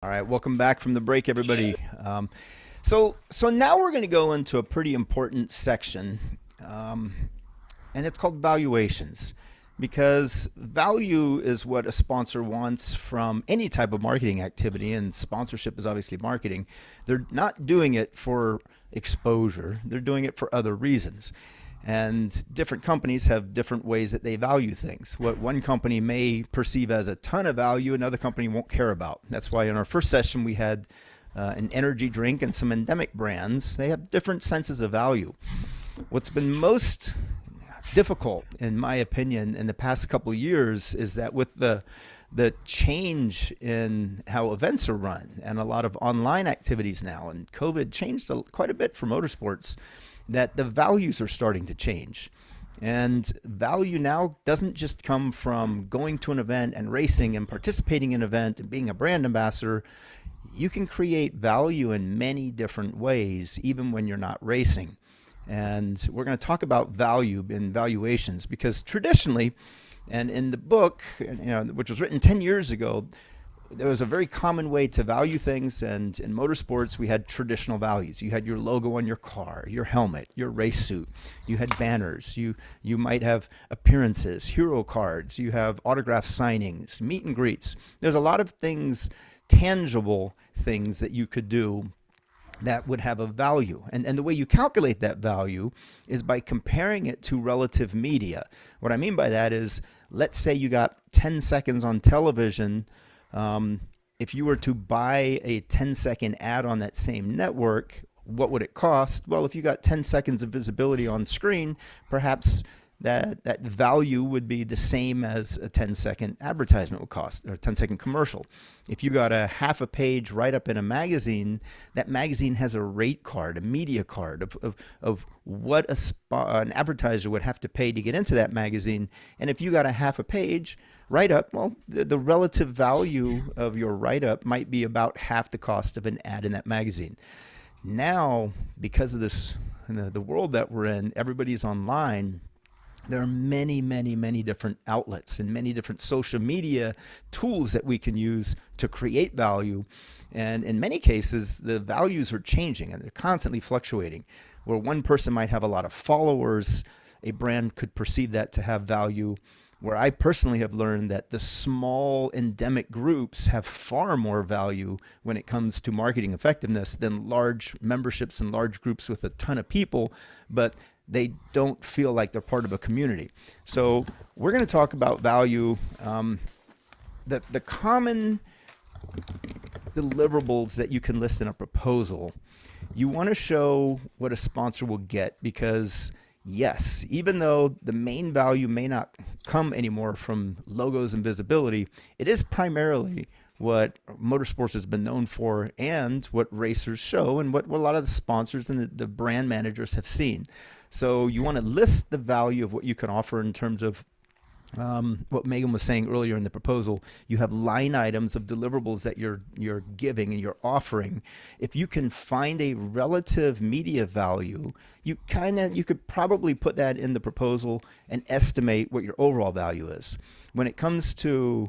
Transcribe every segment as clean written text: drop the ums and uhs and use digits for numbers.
All right, welcome back from the break, everybody. So now we're going to go into a pretty important section, um, and it's called valuations, because value is what a sponsor wants from any type of marketing activity, and sponsorship is obviously marketing. They're not doing it for exposure; they're doing it for other reasons. And different companies have different ways that they value things. What one company may perceive as a ton of value, another company won't care about. That's why in our first session we had an energy drink and some endemic brands. They have different senses of value. What's been most difficult, in my opinion, in the past couple of years is that with the change in how events are run and a lot of online activities now, and COVID changed quite a bit for motorsports, that the values are starting to change. And value now doesn't just come from going to an event and racing and participating in an event and being a brand ambassador. You can create value in many different ways, even when you're not racing. And we're going to talk about value and valuations because traditionally, and in the book, which was written 10 years ago, there was a very common way to value things. And in motorsports, we had traditional values. You had your logo on your car, your helmet, your race suit. You had banners. You might have appearances, hero cards. You have autograph signings, meet and greets. There's a lot of things, tangible things that you could do that would have a value. And the way you calculate that value is by comparing it to relative media. What I mean by that is, let's say you got 10 seconds on television. If you were to buy a 10-second ad on that same network, what would it cost? Well, if you got 10 seconds of visibility on screen, perhaps that value would be the same as a 10-second advertisement would cost, or a 10-second commercial. If you got a half a page write up in a magazine, that magazine has a rate card, a media card of what an advertiser would have to pay to get into that magazine. And if you got a half a page write up, well, the relative value of your write up might be about half the cost of an ad in that magazine. Now, because of this, the world that we're in, everybody's online. There are many, many, many different outlets and many different social media tools that we can use to create value. And in many cases, the values are changing and they're constantly fluctuating. Where one person might have a lot of followers, a brand could perceive that to have value. Where I personally have learned that the small endemic groups have far more value when it comes to marketing effectiveness than large memberships and large groups with a ton of people, but they don't feel like they're part of a community. So we're going to talk about value, the common deliverables that you can list in a proposal. You want to show what a sponsor will get because yes, even though the main value may not come anymore from logos and visibility, it is primarily what motorsports has been known for and what racers show and what a lot of the sponsors and the brand managers have seen. So you want to list the value of what you can offer in terms of what Megan was saying earlier in the proposal. You have line items of deliverables that you're giving and you're offering. If you can find a relative media value, you could probably put that in the proposal and estimate what your overall value is. When it comes to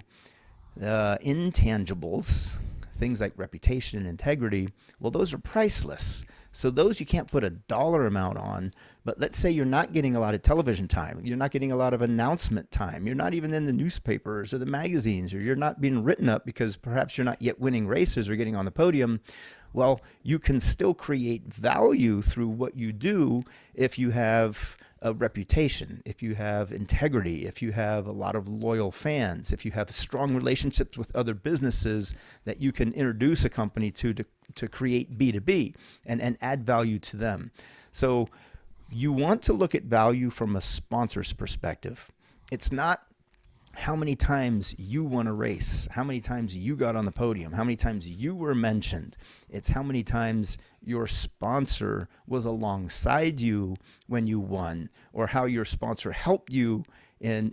intangibles, things like reputation and integrity, well, those are priceless. So those you can't put a dollar amount on. But let's say you're not getting a lot of television time, you're not getting a lot of announcement time, you're not even in the newspapers or the magazines, or you're not being written up because perhaps you're not yet winning races or getting on the podium. Well, you can still create value through what you do if you have a reputation, if you have integrity, if you have a lot of loyal fans, if you have strong relationships with other businesses that you can introduce a company to create B2B and add value to them. So you want to look at value from a sponsor's perspective. It's not how many times you won a race, how many times you got on the podium, how many times you were mentioned. It's how many times your sponsor was alongside you when you won, or how your sponsor helped you in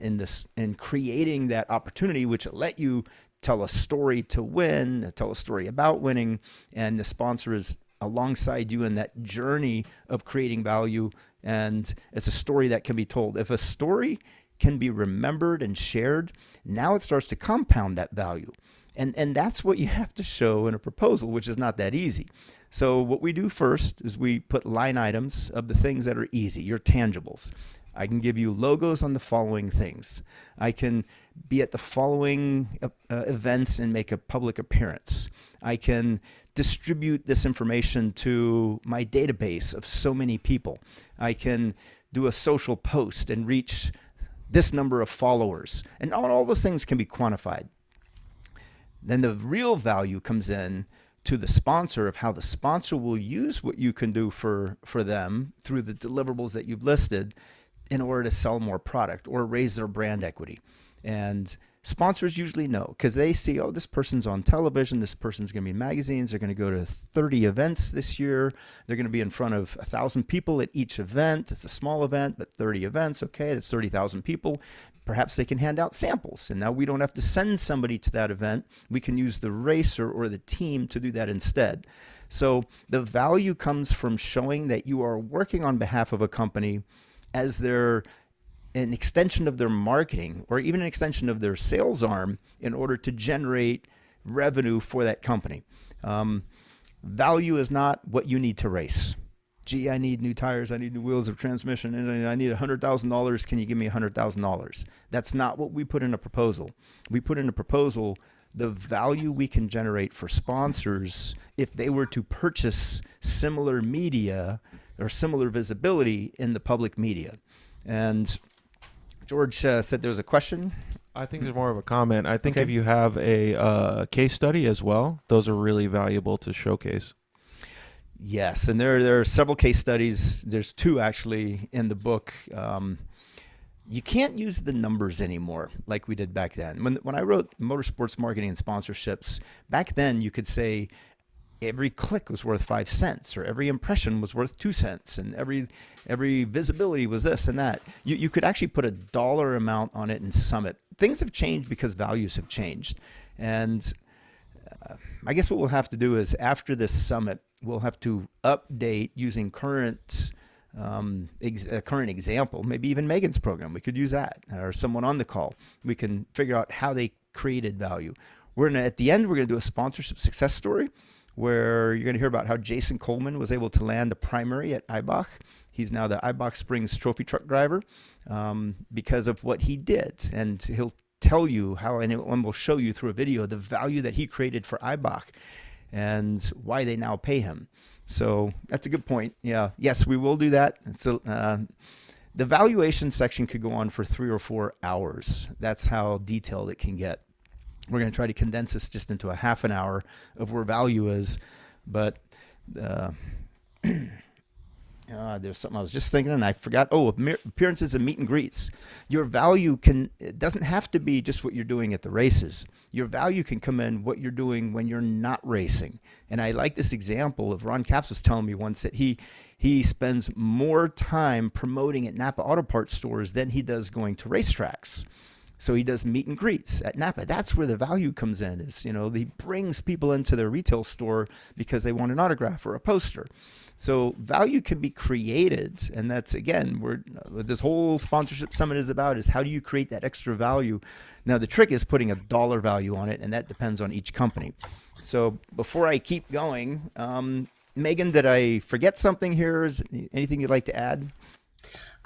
creating that opportunity, which let you tell a story to win, tell a story about winning, and the sponsor is alongside you in that journey of creating value. And it's a story that can be told. If a story can be remembered and shared, now it starts to compound that value. And that's what you have to show in a proposal, which is not that easy. So what we do first is we put line items of the things that are easy, your tangibles. I can give you logos on the following things. I can be at the following events and make a public appearance. I can distribute this information to my database of so many people. I can do a social post and reach this number of followers. And all those things can be quantified. Then the real value comes in to the sponsor of how the sponsor will use what you can do for them through the deliverables that you've listed in order to sell more product or raise their brand equity. And sponsors usually know because they see, oh, this person's on television, this person's going to be in magazines, they're going to go to 30 events this year, they're going to be in front of 1,000 people at each event. It's a small event, but 30 events, okay, that's 30,000 people. Perhaps they can hand out samples, and now we don't have to send somebody to that event. We can use the racer or the team to do that instead. So the value comes from showing that you are working on behalf of a company as an extension of their marketing or even an extension of their sales arm in order to generate revenue for that company. Value is not what you need to race. Gee, I need new tires, I need new wheels of transmission, and I need $100,000. Can you give me $100,000? That's not what we put in a proposal. We put in a proposal the value we can generate for sponsors if they were to purchase similar media or similar visibility in the public media. And George said there was a question. I think there's more of a comment. I think Okay. if you have a case study as well, those are really valuable to showcase. Yes, and there are several case studies. There's two actually in the book. You can't use the numbers anymore like we did back then. When I wrote Motorsports Marketing and Sponsorships, back then you could say every click was worth 5 cents or every impression was worth 2 cents and every visibility was this and that. You could actually put a dollar amount on it and sum it. Things have changed because values have changed. And I guess what we'll have to do is after this summit, we'll have to update using current example, maybe even Megan's program. We could use that, or someone on the call. We can figure out how they created value. At the end, we're gonna do a sponsorship success story where you're gonna hear about how Jason Coleman was able to land a primary at Eibach. He's now the Eibach Springs trophy truck driver because of what he did. And he'll tell you how, and we'll show you through a video, the value that he created for Eibach and why they now pay him. So that's a good point. Yeah. Yes, we will do that. The valuation section could go on for 3 or 4 hours. That's how detailed it can get. We're going to try to condense this just into a half an hour of where value is. But there's something I was just thinking and I forgot. Oh, appearances and meet and greets. Your value it doesn't have to be just what you're doing at the races. Your value can come in what you're doing when you're not racing. And I like this example of Ron Capps was telling me once that he spends more time promoting at Napa Auto Parts stores than he does going to racetracks. So he does meet and greets at Napa. That's where the value comes in. He brings people into their retail store because they want an autograph or a poster. So value can be created, and that's again what this whole sponsorship summit is about: is how do you create that extra value? Now the trick is putting a dollar value on it, and that depends on each company. So before I keep going, Megan, did I forget something here? Is anything you'd like to add?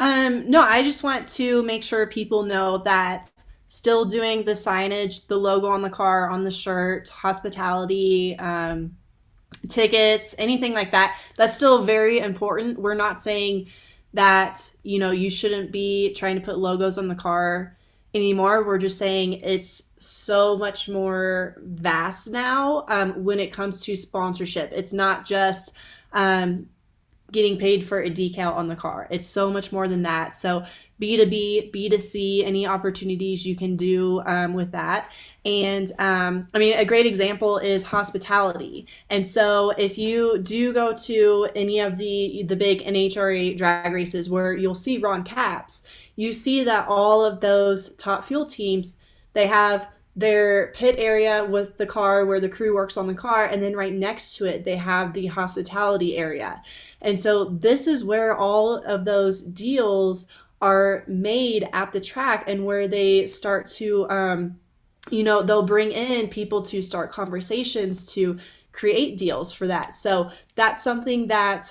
No, I just want to make sure people know that still doing the signage, the logo on the car, on the shirt, hospitality, tickets, anything like that, that's still very important. We're not saying that, you shouldn't be trying to put logos on the car anymore. We're just saying it's so much more vast now when it comes to sponsorship. It's not just getting paid for a decal on the car. It's so much more than that. So B2B, B2C, any opportunities you can do with that. And a great example is hospitality. And so if you do go to any of the big NHRA drag races where you'll see Ron Capps, you see that all of those top fuel teams, they have their pit area with the car where the crew works on the car, and then right next to it they have the hospitality area. And so this is where all of those deals are made at the track and where they start to they'll bring in people to start conversations to create deals for that. So that's something that,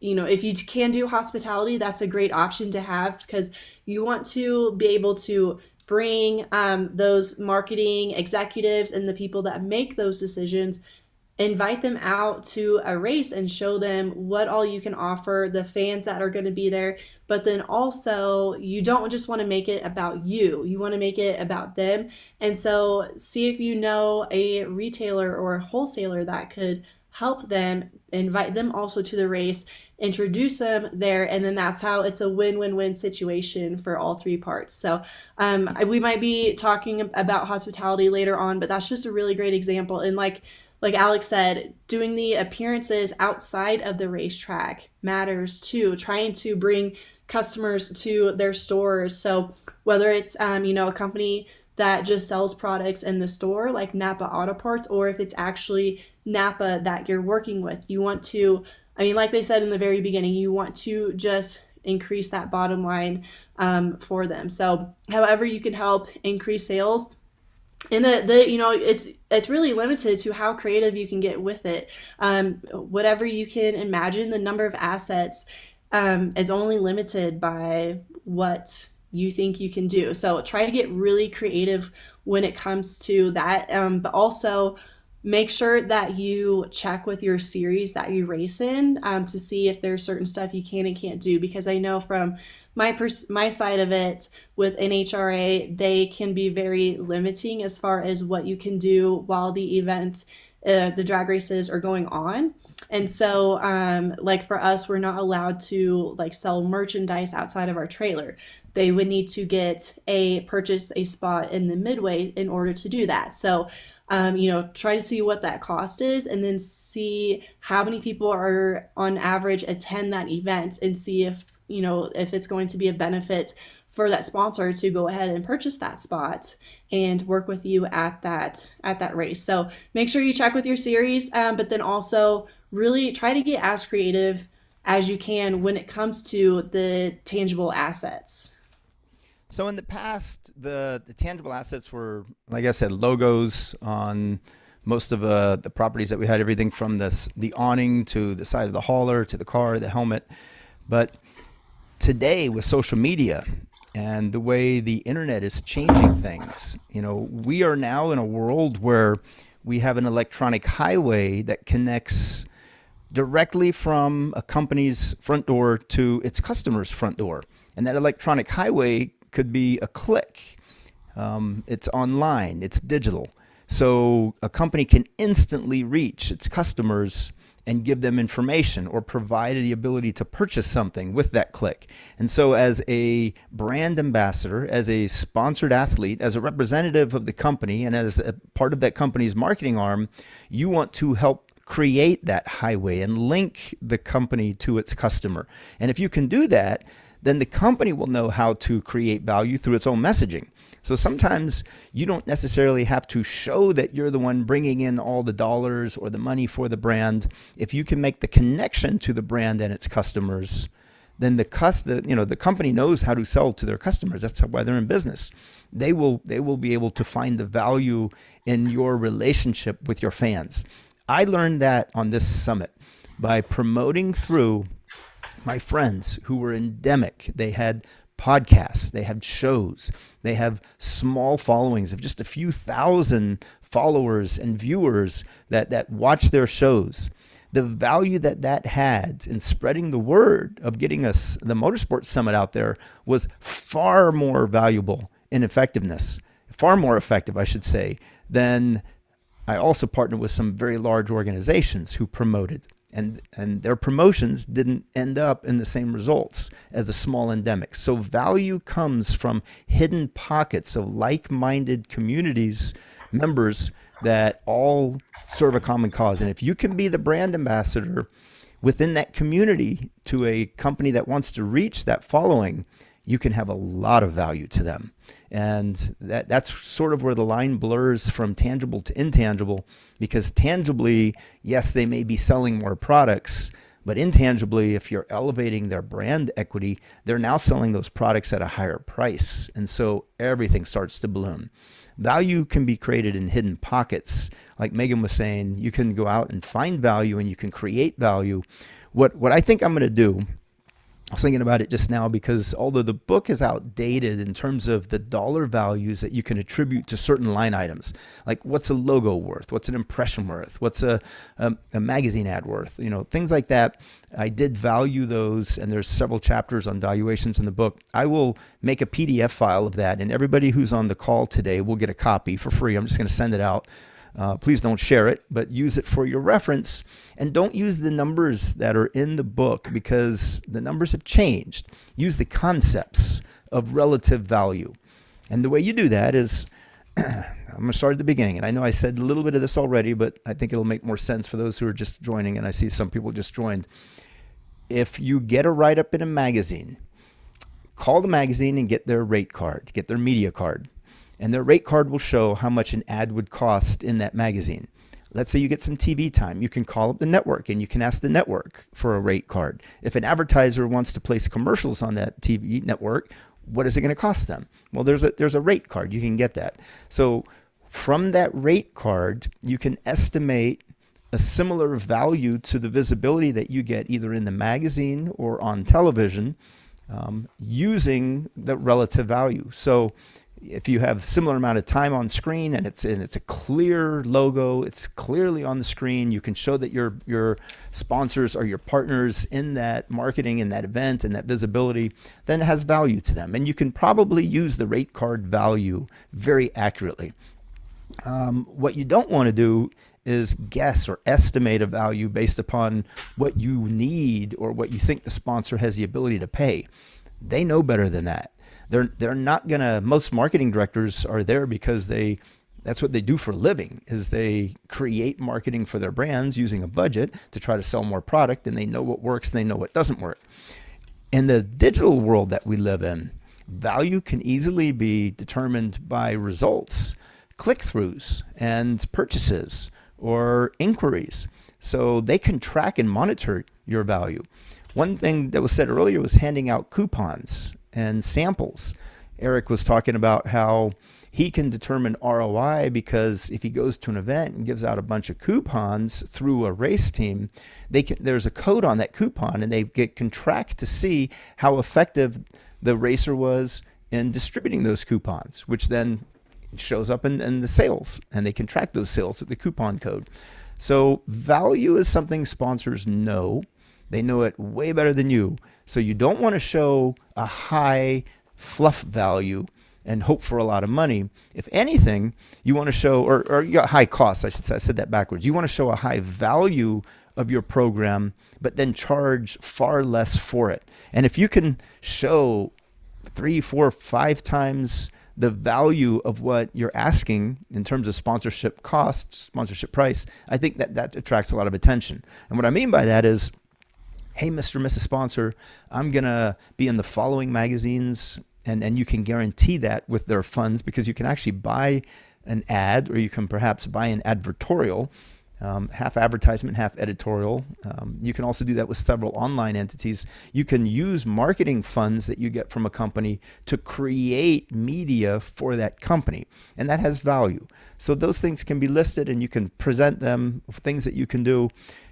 if you can do hospitality, that's a great option to have, because you want to be able to bring those marketing executives and the people that make those decisions, invite them out to a race and show them what all you can offer the fans that are going to be there. But then also, you don't just want to make it about you want to make it about them. And so see if you know a retailer or a wholesaler that could help them, invite them also to the race, introduce them there, and then that's how it's a win-win-win situation for all three parts. So we might be talking about hospitality later on, but that's just a really great example. And like Alex said, doing the appearances outside of the racetrack matters too. Trying to bring customers to their stores. So whether it's a company that just sells products in the store like Napa Auto Parts, or if it's actually Napa that you're working with, you want to, like they said in the very beginning, you want to just increase that bottom line for them. So however you can help increase sales. And it's really limited to how creative you can get with it. Whatever you can imagine, the number of assets is only limited by what you think you can do. So try to get really creative when it comes to that, but also make sure that you check with your series that you race in to see if there's certain stuff you can and can't do. Because I know from my side of it with NHRA, they can be very limiting as far as what you can do while the event, the drag races are going on. And so, like for us, we're not allowed to like sell merchandise outside of our trailer. They would need to purchase a spot in the midway in order to do that. So, try to see what that cost is, and then see how many people are on average attend that event, and see if it's going to be a benefit for that sponsor to go ahead and purchase that spot and work with you at that race. So make sure you check with your series, but then also really try to get as creative as you can when it comes to the tangible assets. So in the past, the tangible assets were, like I said, logos on most of the properties that we had, everything from the awning to the side of the hauler to the car, the helmet. But today with social media and the way the internet is changing things, we are now in a world where we have an electronic highway that connects directly from a company's front door to its customer's front door. And that electronic highway could be a click. It's online, it's digital. So a company can instantly reach its customers and give them information or provide the ability to purchase something with that click. And so as a brand ambassador, as a sponsored athlete, as a representative of the company, and as a part of that company's marketing arm, you want to help create that highway and link the company to its customer. And if you can do that, then the company will know how to create value through its own messaging. So sometimes you don't necessarily have to show that you're the one bringing in all the dollars or the money for the brand. If you can make the connection to the brand and its customers, then the company knows how to sell to their customers. That's why they're in business. They will be able to find the value in your relationship with your fans. I learned that on this summit by promoting through my friends who were endemic. They had podcasts, they had shows, they have small followings of just a few thousand followers and viewers that watch their shows. The value that had in spreading the word of getting us the Motorsports Summit out there was far more valuable in effectiveness, far more effective, I should say, than I also partnered with some very large organizations who promoted. And their promotions didn't end up in the same results as the small endemics. So value comes from hidden pockets of like-minded communities, members that all serve a common cause. And if you can be the brand ambassador within that community to a company that wants to reach that following, you can have a lot of value to them. And that's sort of where the line blurs from tangible to intangible, because tangibly, yes, they may be selling more products, But intangibly, if you're elevating their brand equity, they're now selling those products at a higher price. And so everything starts to bloom. Value can be created in hidden pockets. Like Megan was saying, you can go out and find value and you can create value. What I think I'm going to do, I was thinking about it just now, because although the book is outdated in terms of the dollar values that you can attribute to certain line items, like what's a logo worth, what's an impression worth, what's a magazine ad worth, things like that. I did value those, and there's several chapters on valuations in the book. I will make a PDF file of that, and everybody who's on the call today will get a copy for free. I'm just going to send it out. Please don't share it, but use it for your reference. And don't use the numbers that are in the book, because the numbers have changed. Use the concepts of relative value. And the way you do that is, I'm going to start at the beginning. And I know I said a little bit of this already, but I think it'll make more sense for those who are just joining. And I see some people just joined. If you get a write-up in a magazine, call the magazine and get their rate card, get their media card. And their rate card will show how much an ad would cost in that magazine. Let's say you get some TV time. You can call up the network and you can ask the network for a rate card. If an advertiser wants to place commercials on that TV network, what is it going to cost them? Well, there's a rate card. You can get that. So from that rate card, you can estimate a similar value to the visibility that you get either in the magazine or on television, using the relative value. So if you have similar amount of time on screen and it's a clear logo, it's clearly on the screen, you can show that your sponsors are your partners in that marketing, in that event, and that visibility, then it has value to them. And you can probably use the rate card value very accurately. What you don't want to do is guess or estimate a value based upon what you need or what you think the sponsor has the ability to pay. They know better than that. They're not gonna. Most marketing directors are there because that's what they do for a living, is they create marketing for their brands using a budget to try to sell more product, and they know what works and they know what doesn't work. In the digital world that we live in, value can easily be determined by results, click-throughs and purchases or inquiries. So they can track and monitor your value. One thing that was said earlier was handing out coupons and samples. Eric was talking about how he can determine ROI because if he goes to an event and gives out a bunch of coupons through a race team, there's a code on that coupon, and they can track to see how effective the racer was in distributing those coupons, which then shows up in the sales, and they can track those sales with the coupon code. So value is something sponsors know. They know it way better than you. So you don't want to show a high fluff value and hope for a lot of money. If anything, you want to show, or you got high costs, I should say, I said that backwards. You want to show a high value of your program, but then charge far less for it. And if you can show 3, 4, 5 times the value of what you're asking in terms of sponsorship cost, sponsorship price, I think that attracts a lot of attention. And what I mean by that is, hey, Mr. and Mrs. Sponsor, I'm going to be in the following magazines, and you can guarantee that with their funds, because you can actually buy an ad, or you can perhaps buy an advertorial, half advertisement, half editorial. You can also do that with several online entities. You can use marketing funds that you get from a company to create media for that company, and that has value. So those things can be listed, and you can present them, things that you can do.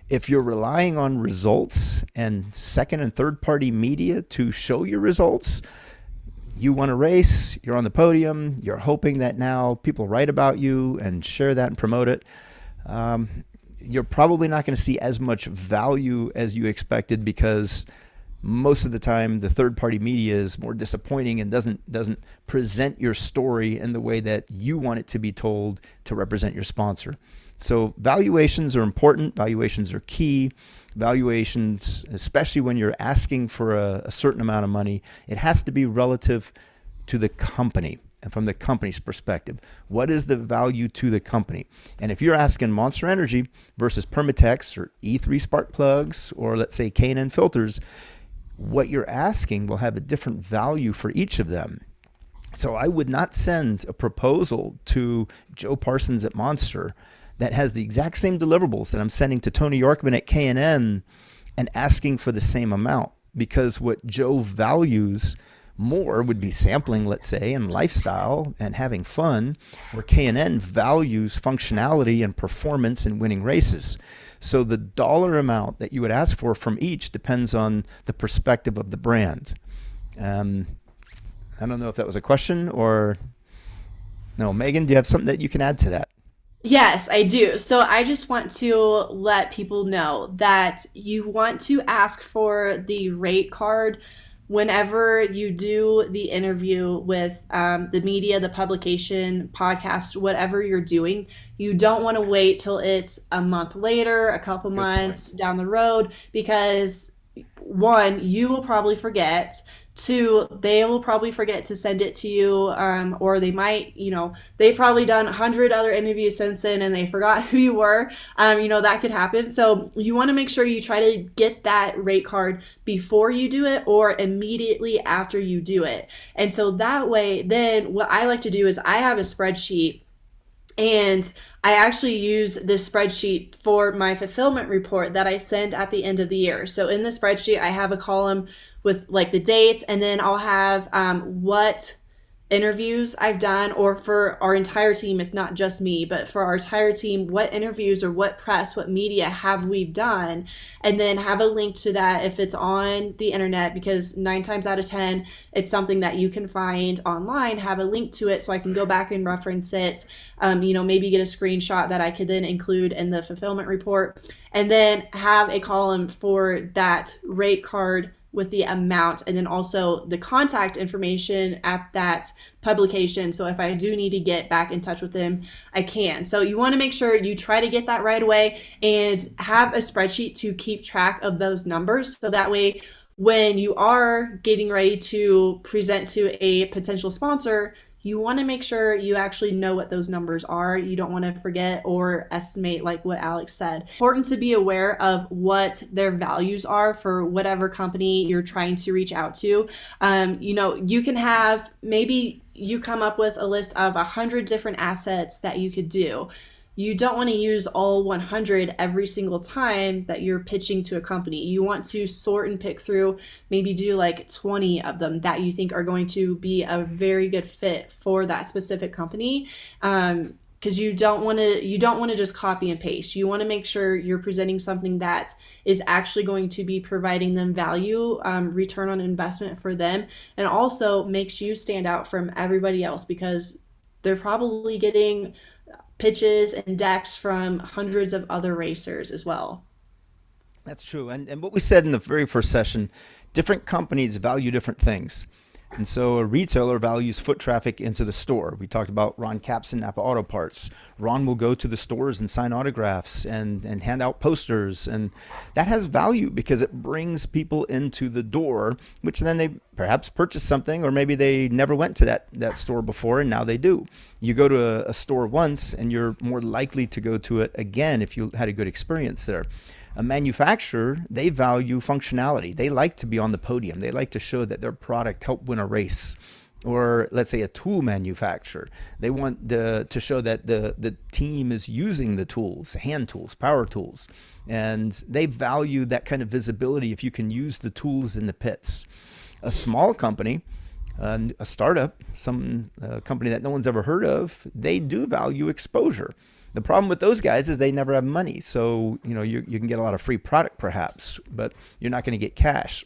If you're relying on results and second and third party media to show your results, you won a race, you're on the podium, you're hoping that now people write about you and share that and promote it. You're probably not going to see as much value as you expected, because most of the time the third party media is more disappointing and doesn't present your story in the way that you want it to be told to represent your sponsor. So valuations are important. Valuations are key. Valuations, especially when you're asking for a certain amount of money, it has to be relative to the company and from the company's perspective. What is the value to the company? And if you're asking Monster Energy versus Permatex or E3 spark plugs, or let's say K&N filters, what you're asking will have a different value for each of them. So I would not send a proposal to Joe Parsons at Monster that has the exact same deliverables that I'm sending to Tony Yorkman at K&N and asking for the same amount, because what Joe values more would be sampling, let's say, and lifestyle and having fun, where K&N values functionality and performance and winning races. So the dollar amount that you would ask for from each depends on the perspective of the brand. I don't know if that was a question or no. Megan, do you have something that you can add to that? Yes, I do. So I just want to let people know that you want to ask for the rate card whenever you do the interview with the media, the publication, podcast, whatever you're doing. You don't want to wait till it's a month later, a couple Good point. months down the road, because one, you will probably forget. Two, they will probably forget to send it to you, or they might, they've probably done 100 other interviews since then and they forgot who you were. That could happen. So you want to make sure you try to get that rate card before you do it or immediately after you do it. And so that way, then what I like to do is I have a spreadsheet, and I actually use this spreadsheet for my fulfillment report that I send at the end of the year. So in the spreadsheet, I have a column with like the dates, and then I'll have what interviews I've done, or for our entire team, it's not just me, but for our entire team, what interviews or what press, what media have we done, and then have a link to that if it's on the internet, because 9 times out of 10, it's something that you can find online, have a link to it so I can go back and reference it, maybe get a screenshot that I could then include in the fulfillment report, and then have a column for that rate card with the amount, and then also the contact information at that publication. So if I do need to get back in touch with them, I can. So you want to make sure you try to get that right away and have a spreadsheet to keep track of those numbers. So that way, when you are getting ready to present to a potential sponsor, you want to make sure you actually know what those numbers are. You don't want to forget or estimate, like what Alex said. Important to be aware of what their values are for whatever company you're trying to reach out to. You can have, maybe you come up with a list of 100 different assets that you could do. You don't want to use all 100 every single time that you're pitching to a company. You want to sort and pick through, maybe do like 20 of them that you think are going to be a very good fit for that specific company. Because you don't want to just copy and paste. You want to make sure you're presenting something that is actually going to be providing them value, return on investment for them, and also makes you stand out from everybody else, because they're probably getting pitches and decks from hundreds of other racers as well. That's true. And what we said in the very first session, different companies value different things. And so a retailer values foot traffic into the store. We talked about Ron Capson, Napa Auto Parts. Ron will go to the stores and sign autographs and hand out posters. And that has value because it brings people into the door, which then they perhaps purchase something, or maybe they never went to that store before and now they do. You go to a store once and you're more likely to go to it again if you had a good experience there. A manufacturer, they value functionality. They like to be on the podium. They like to show that their product helped win a race. Or let's say a tool manufacturer, they want to show that the team is using the tools, hand tools, power tools, and they value that kind of visibility if you can use the tools in the pits. A small company, a startup, some company that no one's ever heard of, they do value exposure. The problem with those guys is they never have money. So, you can get a lot of free product perhaps, but you're not going to get cash.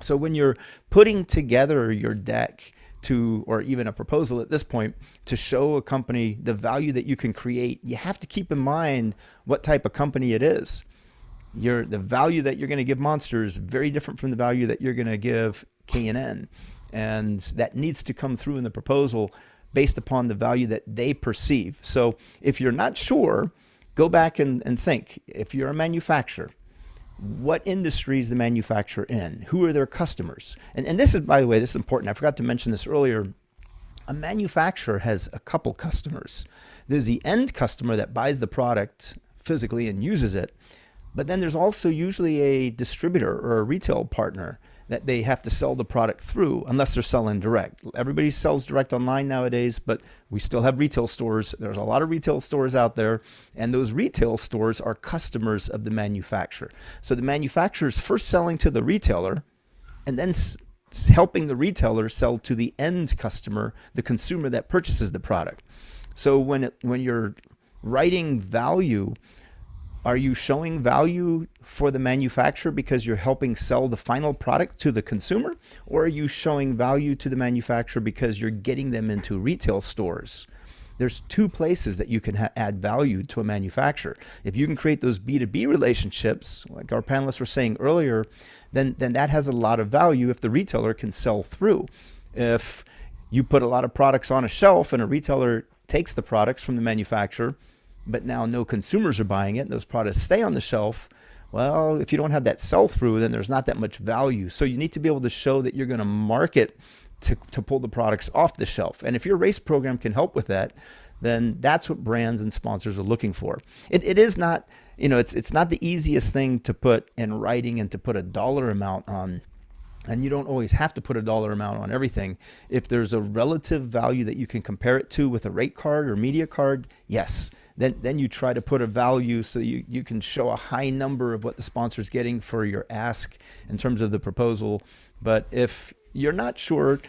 So when you're putting together your deck or even a proposal at this point to show a company the value that you can create, you have to keep in mind what type of company it is. The value that you're going to give Monster is very different from the value that you're going to give K&N. And that needs to come through in the proposal based upon the value that they perceive. So if you're not sure, go back and think. If you're a manufacturer, what industry is the manufacturer in? Who are their customers? And this is, by the way, this is important. I forgot to mention this earlier. A manufacturer has a couple customers. There's the end customer that buys the product physically and uses it. But then there's also usually a distributor or a retail partner that they have to sell the product through unless they're selling direct. Everybody sells direct online nowadays, but we still have retail stores. There's a lot of retail stores out there, and those retail stores are customers of the manufacturer. So the manufacturer is first selling to the retailer and then helping the retailer sell to the end customer, the consumer that purchases the product. So when you're writing value, are you showing value for the manufacturer because you're helping sell the final product to the consumer? Or are you showing value to the manufacturer because you're getting them into retail stores? There's two places that you can add value to a manufacturer. If you can create those B2B relationships, like our panelists were saying earlier, then that has a lot of value if the retailer can sell through. If you put a lot of products on a shelf and a retailer takes the products from the manufacturer, but now no consumers are buying it, and those products stay on the shelf, well, if you don't have that sell-through, then there's not that much value. So you need to be able to show that you're going to market to pull the products off the shelf. And if your race program can help with that, then that's what brands and sponsors are looking for. It is not, it's not the easiest thing to put in writing and to put a dollar amount on. And you don't always have to put a dollar amount on everything. If there's a relative value that you can compare it to with a rate card or media card, yes. Then you try to put a value so you can show a high number of what the sponsor's getting for your ask in terms of the proposal. But if you're not sure,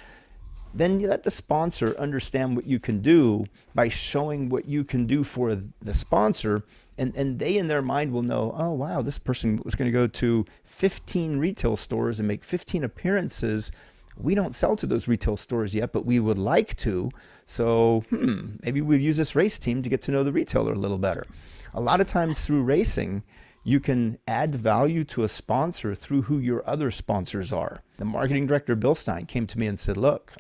then you let the sponsor understand what you can do by showing what you can do for the sponsor. And they in their mind will know, oh, wow, this person is going to go to 15 retail stores and make 15 appearances. We don't sell to those retail stores yet, but we would like to. So maybe we'll use this race team to get to know the retailer a little better. A lot of times through racing, you can add value to a sponsor through who your other sponsors are. The marketing director, Bill Stein, came to me and said, look,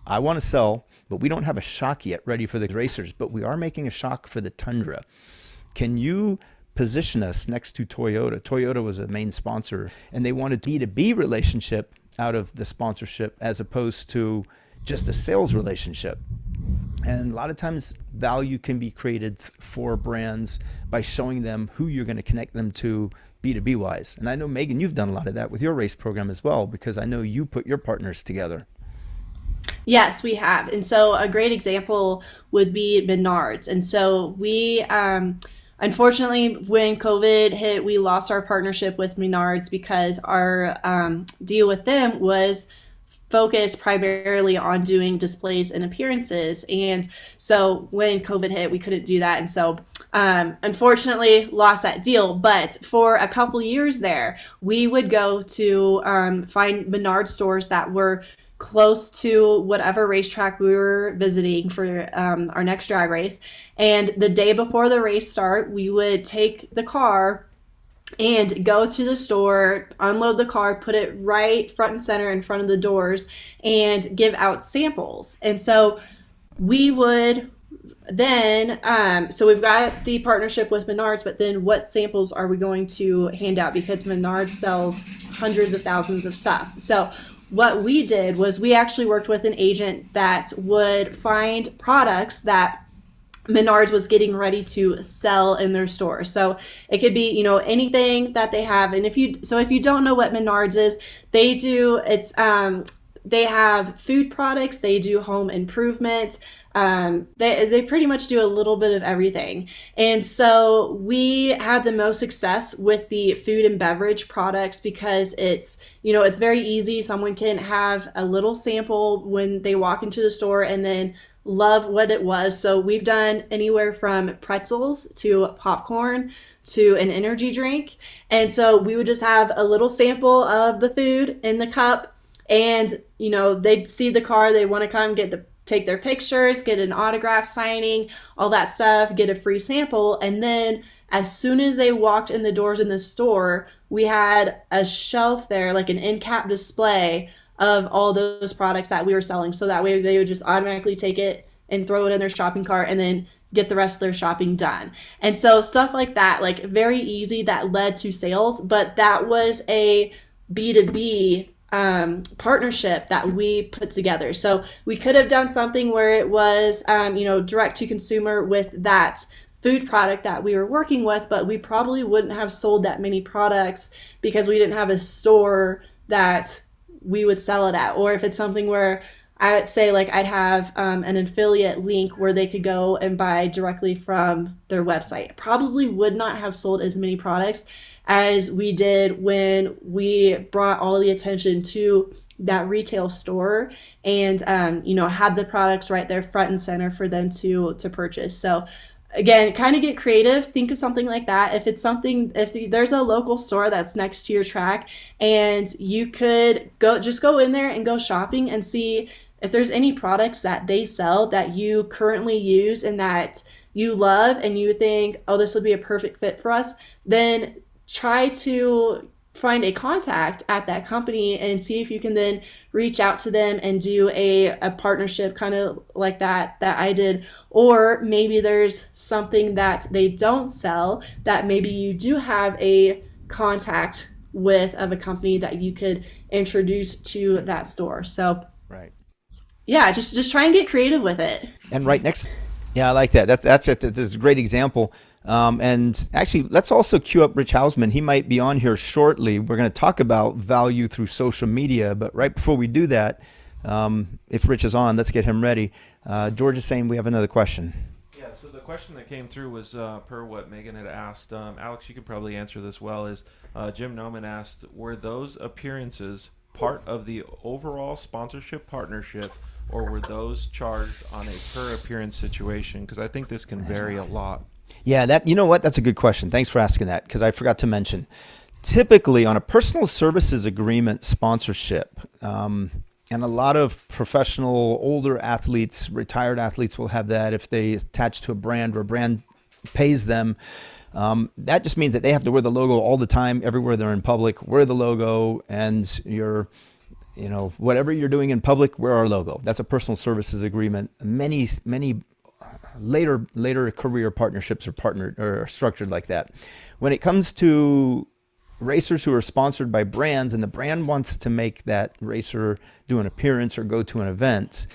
I want to sell, but we don't have a shock yet ready for the racers, but we are making a shock for the Tundra. Can you position us next to Toyota? Toyota was a main sponsor, and they wanted a B2B relationship out of the sponsorship as opposed to just a sales relationship. And a lot of times value can be created for brands by showing them who you're going to connect them to B2B wise. And I know, Megan, you've done a lot of that with your race program as well, because I know you put your partners together. Yes, we have. And so a great example would be Menards. And so we, unfortunately, when COVID hit, we lost our partnership with Menards because our deal with them was focused primarily on doing displays and appearances. And so when COVID hit, we couldn't do that. And so unfortunately lost that deal. But for a couple years there, we would go to find Menard stores that were close to whatever racetrack we were visiting for our next drag race. And the day before the race start, we would take the car and go to the store, unload the car, put it right front and center in front of the doors, and give out samples. And so we would then, so we've got the partnership with Menards, but then what samples are we going to hand out? Because Menards sells hundreds of thousands of stuff. So what we did was we actually worked with an agent that would find products that Menards was getting ready to sell in their store. So it could be, anything that they have. And if you don't know what Menards is, they have food products, they do home improvement. They pretty much do a little bit of everything. And so we had the most success with the food and beverage products because it's very easy. Someone can have a little sample when they walk into the store and then love what it was. So we've done anywhere from pretzels to popcorn to an energy drink. And so we would just have a little sample of the food in the cup, and they'd see the car, they want to come take their pictures, get an autograph signing, all that stuff, get a free sample. And then as soon as they walked in the doors in the store, we had a shelf there, like an end cap display of all those products that we were selling. So that way they would just automatically take it and throw it in their shopping cart and then get the rest of their shopping done. And so stuff like that, like very easy, that led to sales, but that was a B2B partnership that we put together. So we could have done something where it was, direct to consumer with that food product that we were working with, but we probably wouldn't have sold that many products because we didn't have a store that we would sell it at. Or if it's something where I would say like I'd have an affiliate link where they could go and buy directly from their website. Probably would not have sold as many products as we did when we brought all the attention to that retail store and had the products right there front and center for them to purchase. So again, kind of get creative. Think of something like that. If it's something, if there's a local store that's next to your track, and you could go in there and go shopping and see if there's any products that they sell that you currently use and that you love and you think, oh, this would be a perfect fit for us, then try to find a contact at that company and see if you can then reach out to them and do a partnership kind of like that I did. Or maybe there's something that they don't sell that maybe you do have a contact with of a company that you could introduce to that store. So Right. yeah, just try and get creative with it. And right next, yeah, I like that. That's a great example. And actually, let's also cue up Rich Hausman. He might be on here shortly. We're going to talk about value through social media. But right before we do that, if Rich is on, let's get him ready. George is saying we have another question. Yeah, so the question that came through was per what Megan had asked. Alex, you could probably answer this well. Is Jim Noman asked, were those appearances part of the overall sponsorship partnership, or were those charged on a per appearance situation? Because I think this can vary a lot. Yeah, you know what? That's a good question. Thanks for asking that, because I forgot to mention. Typically, on a personal services agreement sponsorship, and a lot of professional older athletes, retired athletes will have that if they attach to a brand or a brand pays them. That just means that they have to wear the logo all the time, everywhere they're in public, wear the logo, and whatever you're doing in public, wear our logo. That's a personal services agreement. Many later career partnerships are structured like that. When it comes to racers who are sponsored by brands and the brand wants to make that racer do an appearance or go to an event,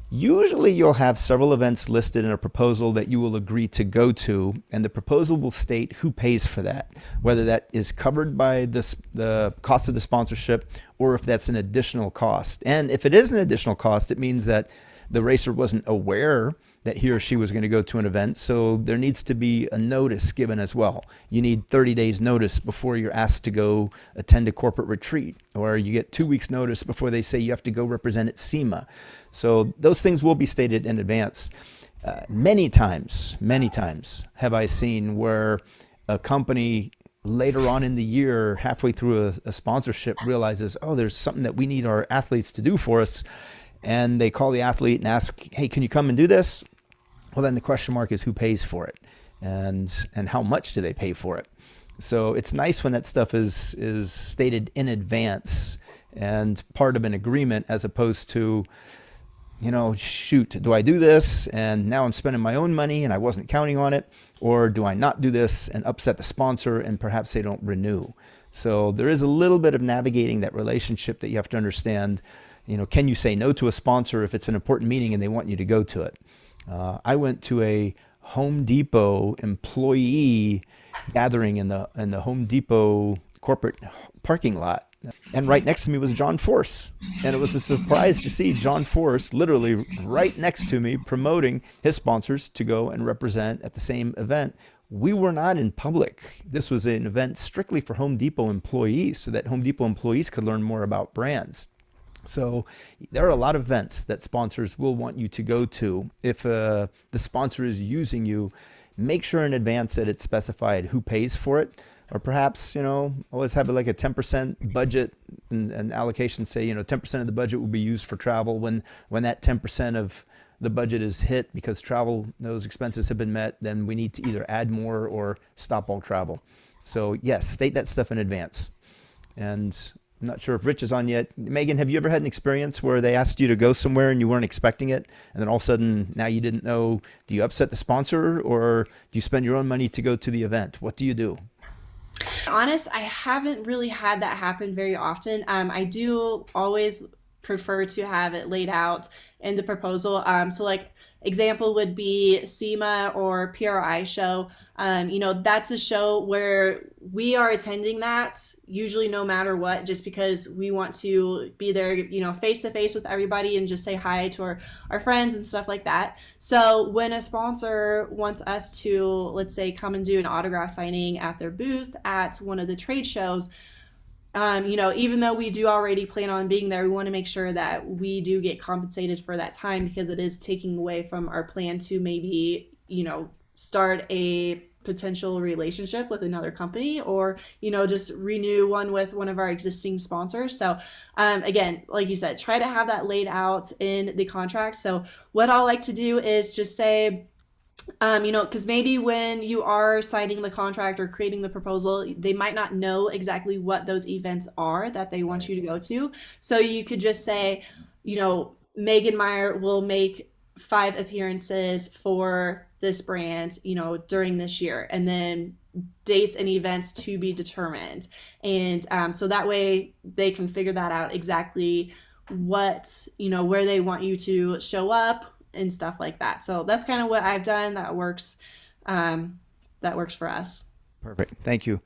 usually you'll have several events listed in a proposal that you will agree to go to, and the proposal will state who pays for that, whether that is covered by the cost of the sponsorship or if that's an additional cost. And if it is an additional cost, it means that the racer wasn't aware that he or she was going to go to an event, so there needs to be a notice given as well. You need 30 days notice before you're asked to go attend a corporate retreat, or you get 2 weeks notice before they say you have to go represent at SEMA. So those things will be stated in advance. Many times have I seen where a company later on in the year, halfway through a sponsorship, realizes, oh, there's something that we need our athletes to do for us. And they call the athlete and ask, hey, can you come and do this? Well, then the question mark is who pays for it, and how much do they pay for it? So it's nice when that stuff is stated in advance and part of an agreement, as opposed to, shoot, do I do this and now I'm spending my own money and I wasn't counting on it, or do I not do this and upset the sponsor and perhaps they don't renew? So there is a little bit of navigating that relationship that you have to understand. Can you say no to a sponsor if it's an important meeting and they want you to go to it? I went to a Home Depot employee gathering in the Home Depot corporate parking lot, and right next to me was John Force, and it was a surprise to see John Force literally right next to me promoting his sponsors to go and represent at the same event. We were not in public. This was an event strictly for Home Depot employees, so that Home Depot employees could learn more about brands. So there are a lot of events that sponsors will want you to go to. If the sponsor is using you, make sure in advance that it's specified who pays for it, or perhaps, always have like a 10% budget and allocation, say, 10% of the budget will be used for travel. When that 10% of the budget is hit because those expenses have been met, then we need to either add more or stop all travel. So yes, state that stuff in advance. And I'm not sure if Rich is on yet. Megan, have you ever had an experience where they asked you to go somewhere and you weren't expecting it, and then all of a sudden now you didn't know? Do you upset the sponsor, or do you spend your own money to go to the event? What do you do? Honest, I haven't really had that happen very often. I do always prefer to have it laid out in the proposal. So like example would be SEMA or PRI show. That's a show where we are attending that usually no matter what, just because we want to be there, face to face with everybody and just say hi to our friends and stuff like that. So when a sponsor wants us to, let's say, come and do an autograph signing at their booth at one of the trade shows, even though we do already plan on being there, we want to make sure that we do get compensated for that time, because it is taking away from our plan to maybe, start a potential relationship with another company, or, just renew one with one of our existing sponsors. So, again, like you said, try to have that laid out in the contract. So what I like to do is just say, because maybe when you are signing the contract or creating the proposal, they might not know exactly what those events are that they want you to go to. So you could just say, Megan Meyer will make 5 appearances for this brand, during this year, and then dates and events to be determined. And so that way they can figure that out exactly what, where they want you to show up and stuff like that. So that's kind of what I've done that works for us. Perfect. Thank you.